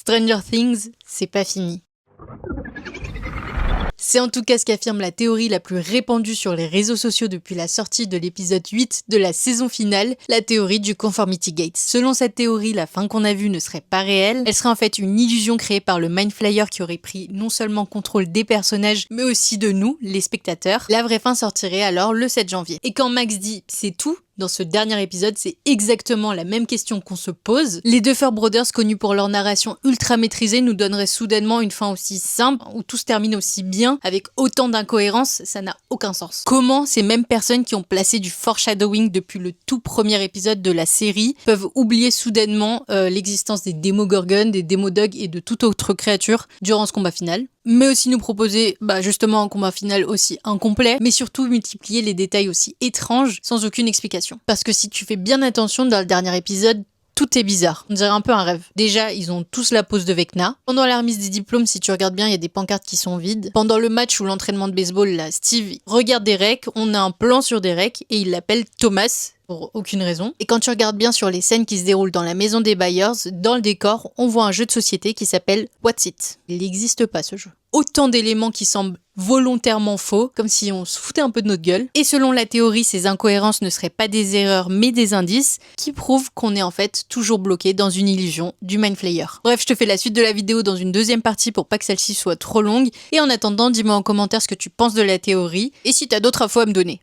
Stranger Things, c'est pas fini. C'est en tout cas ce qu'affirme la théorie la plus répandue sur les réseaux sociaux depuis la sortie de l'épisode 8 de la saison finale, la théorie du Conformity Gate. Selon cette théorie, la fin qu'on a vue ne serait pas réelle, elle serait en fait une illusion créée par le Mind Flayer qui aurait pris non seulement contrôle des personnages, mais aussi de nous, les spectateurs. La vraie fin sortirait alors le 7 janvier. Et quand Max dit « c'est tout », dans ce dernier épisode, c'est exactement la même question qu'on se pose. Les Duffer Brothers, connus pour leur narration ultra maîtrisée, nous donneraient soudainement une fin aussi simple, où tout se termine aussi bien, avec autant d'incohérences, ça n'a aucun sens. Comment ces mêmes personnes qui ont placé du foreshadowing depuis le tout premier épisode de la série peuvent oublier soudainement l'existence des Demogorgones, des Demodogs et de toute autre créature durant ce combat final ? Mais aussi nous proposer justement un combat final aussi incomplet, mais surtout multiplier les détails aussi étranges sans aucune explication. Parce que si tu fais bien attention dans le dernier épisode, tout est bizarre. On dirait un peu un rêve. Déjà, ils ont tous la pose de Vecna. Pendant la remise des diplômes, si tu regardes bien, il y a des pancartes qui sont vides. Pendant le match ou l'entraînement de baseball, là, Steve regarde Derek, on a un plan sur Derek et il l'appelle Thomas. Pour aucune raison. Et quand tu regardes bien sur les scènes qui se déroulent dans la maison des Byers, dans le décor, on voit un jeu de société qui s'appelle What's It. Il n'existe pas ce jeu. Autant d'éléments qui semblent volontairement faux, comme si on se foutait un peu de notre gueule. Et selon la théorie, ces incohérences ne seraient pas des erreurs, mais des indices qui prouvent qu'on est en fait toujours bloqué dans une illusion du Mind Flayer. Bref, je te fais la suite de la vidéo dans une deuxième partie pour pas que celle-ci soit trop longue. Et en attendant, dis-moi en commentaire ce que tu penses de la théorie et si t'as d'autres infos à me donner.